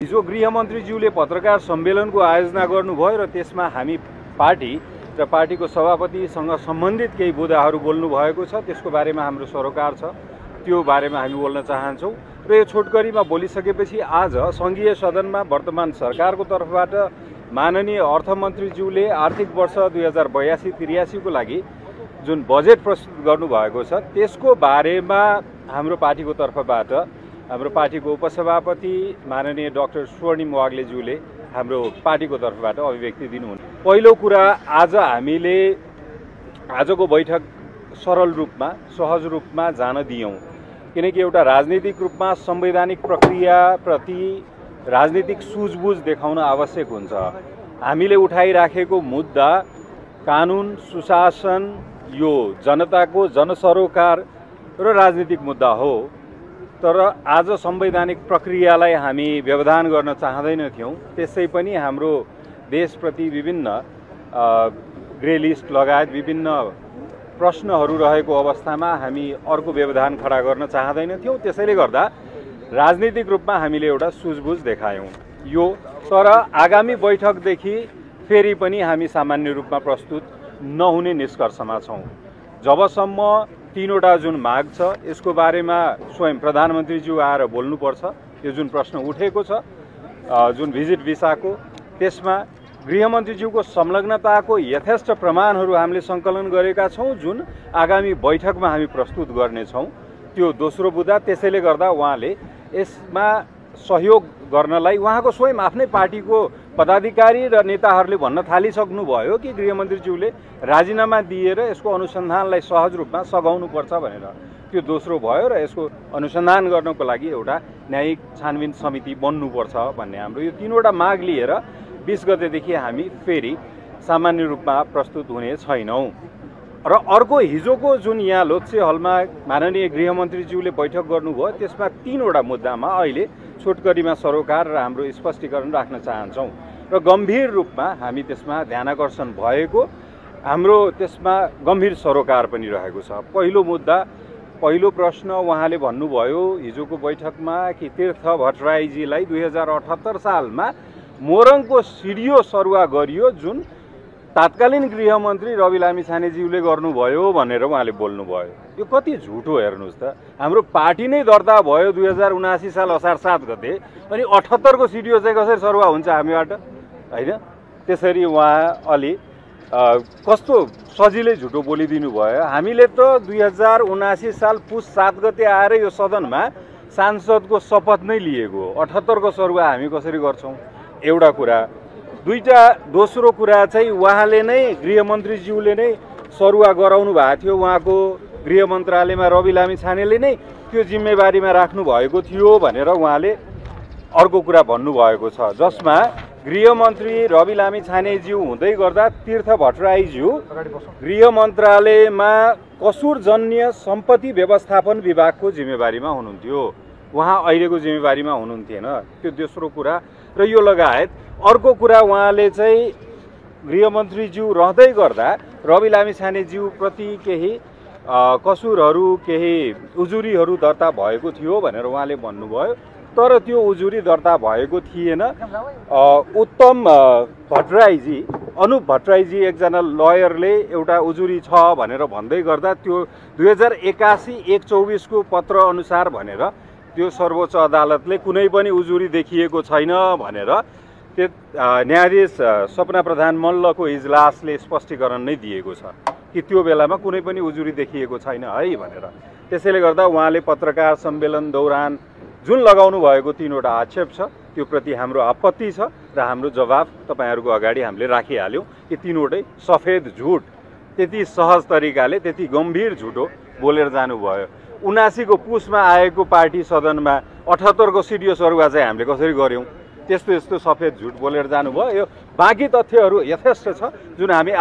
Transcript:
हिजो गृहमन्त्रीज्यूले पत्रकार सम्मेलनको आयोजना गर्नुभयो र त्यसमा हामी पार्टी र पार्टीको सभापतिसँग सम्बन्धित केही बुदाहरू बोल्नु भएको छ। त्यसको बारेमा हाम्रो सरोकार छ, त्यो बारेमा हामी बोल्न चाहन्छौँ। र यो छोटकरीमा बोलिसकेपछि आज सङ्घीय सदनमा वर्तमान सरकारको तर्फबाट माननीय अर्थमन्त्रीज्यूले आर्थिक वर्ष 2082-83 को लागि जुन बजेट प्रस्तुत गर्नुभएको छ त्यसको बारेमा हाम्रो पार्टीको तर्फबाट हाम्रो पार्टीको उपसभापति माननीय डाक्टर स्वर्णिम वाग्लेज्यूले हाम्रो पार्टीको तर्फबाट अभिव्यक्ति दिनुहुन्। पहिलो कुरा, आज हामीले आजको बैठक सरल रूपमा सहज रूपमा जान दियौँ, किनकि एउटा राजनीतिक रूपमा संवैधानिक प्रक्रियाप्रति राजनीतिक सुझबुझ देखाउन आवश्यक हुन्छ। हामीले उठाइराखेको मुद्दा कानुन सुशासन, यो जनताको जनसरोकार र राजनीतिक मुद्दा हो। तर आज संवैधानिक प्रक्रियालाई हामी व्यवधान गर्न चाहँदैनथ्यौँ। त्यसै पनि हाम्रो देशप्रति विभिन्न ग्रे लिस्ट लगायत विभिन्न प्रश्नहरू रहेको अवस्थामा हामी अर्को व्यवधान खडा गर्न चाहँदैनथ्यौँ। त्यसैले गर्दा राजनीतिक रूपमा हामीले एउटा सुझबुझ देखायौँ यो। तर आगामी बैठकदेखि फेरि पनि हामी सामान्य रूपमा प्रस्तुत नहुने निष्कर्षमा छौँ। जबसम्म तीनवटा जुन माग छ यसको बारेमा स्वयं प्रधानमन्त्रीज्यू आएर बोल्नुपर्छ। यो जुन प्रश्न उठेको छ जुन भिजिट भिसाको, त्यसमा गृहमन्त्रीज्यूको संलग्नताको यथेष्ट प्रमाणहरू हामीले सङ्कलन गरेका छौँ, जुन आगामी बैठकमा हामी प्रस्तुत गर्नेछौँ। त्यो दोस्रो बुदा। त्यसैले गर्दा उहाँले यसमा सहयोग गर्नलाई उहाँको स्वयं आफ्नै पार्टीको पदाधिकारी र नेताहरूले भन्न थालिसक्नुभयो कि गृहमन्त्रीज्यूले राजीनामा दिएर यसको अनुसन्धानलाई सहज रूपमा सघाउनुपर्छ भनेर। त्यो दोस्रो भयो र यसको अनुसन्धान गर्नको लागि एउटा न्यायिक छानबिन समिति बन्नुपर्छ भन्ने हाम्रो यो तीनवटा माग लिएर 20 गतेदेखि हामी फेरि सामान्य रूपमा प्रस्तुत हुने छैनौँ। र अर्को, हिजोको जुन यहाँ लोकसे हलमा माननीय गृहमन्त्रीज्यूले बैठक गर्नुभयो त्यसमा तीनवटा मुद्दामा अहिले छोटकरीमा सरोकार र हाम्रो स्पष्टीकरण राख्न चाहन्छौँ र गम्भीर रूपमा हामी त्यसमा ध्यानाकर्षण भएको, हाम्रो त्यसमा गम्भीर सरोकार पनि रहेको छ। पहिलो मुद्दा, पहिलो प्रश्न उहाँले भन्नुभयो हिजोको बैठकमा कि तीर्थ भट्टराईजीलाई 2078 सालमा मोरङको सिडिओ सरुवा गरियो, जुन तात्कालीन गृहमन्त्री रवि लामिछानेज्यूले गर्नुभयो भनेर उहाँले बोल्नुभयो। यो कति झुट हो हेर्नुहोस् त। हाम्रो पार्टी नै दर्ता भयो 2079 साल असार 7 गते, अनि 78 को सिडिओ चाहिँ कसरी सरुवा हुन्छ हामीबाट, होइन? त्यसरी उहाँ अलि कस्तो सजिलै झुटो बोलिदिनु भयो। हामीले त 2079 साल पुस 7 गते आएर यो सदनमा सांसदको शपथ नै लिएको, 78 को सरुवा हामी कसरी गर्छौँ? एउटा कुरा। दोस्रो कुरा चाहिँ उहाँले नै गृहमन्त्रीज्यूले नै सरुवा गराउनु भएको थियो, उहाँको गृह मन्त्रालयमा रवि लामिछानेले नै त्यो जिम्मेवारीमा राख्नु भएको थियो भनेर उहाँले अर्को कुरा भन्नुभएको छ, जसमा गृहमन्त्री रवि लामिछानेज्यू हुँदै गर्दा तीर्थ भट्टराईज्यू गृह मन्त्रालयमा कसुरजन्य सम्पत्ति व्यवस्थापन विभागको जिम्मेवारीमा हुनुहुन्थ्यो, उहाँ अहिलेको जिम्मेवारीमा हुनुहुन्थेन। त्यो दोस्रो कुरा। र यो लगायत अर्को कुरा, उहाँले चाहिँ गृहमन्त्रीज्यू रहँदै गर्दा रवि लामिछानेज्यू प्रति केही कसुरहरू, केही उजुरीहरू दर्ता भएको थियो भनेर उहाँले भन्नुभयो। तर त्यो उजुरी दर्ता भएको थिएन। उत्तम भट्टराईजी, अनुप भट्टराईजी एकजना लयरले एउटा उजुरी छ भनेर भन्दै गर्दा त्यो 2081-124 को पत्र अनुसार भनेर त्यो सर्वोच्च अदालतले कुनै पनि उजुरी देखिएको छैन भनेर त्यो न्यायाधीश सपना प्रधान मल्लको इजलासले स्पष्टीकरण नै दिएको छ कि त्यो बेलामा कुनै पनि उजुरी देखिएको छैन है भनेर। त्यसैले गर्दा उहाँले पत्रकार सम्मेलन दौरान जुन लगाउनु भएको तीनवटा आक्षेप छ त्यो प्रति हाम्रो आपत्ति छ र हाम्रो जवाफ तपाईहरूको अगाडि हामीले राखिहाल्यौँ कि तीनवटै सफेद झुट, त्यति सहज तरिकाले त्यति गम्भीर झुटो बोलेर जानुभयो। 79 को पुसमा आएको पार्टी सदनमा 78 को सिडिओ सरुवा चाहिँ हामीले कसरी गऱ्यौँ? त्यस्तो सफेद झुट बोलेर जानुभयो। यो बाँकी तथ्यहरू यथेष्ट छ जुन हामी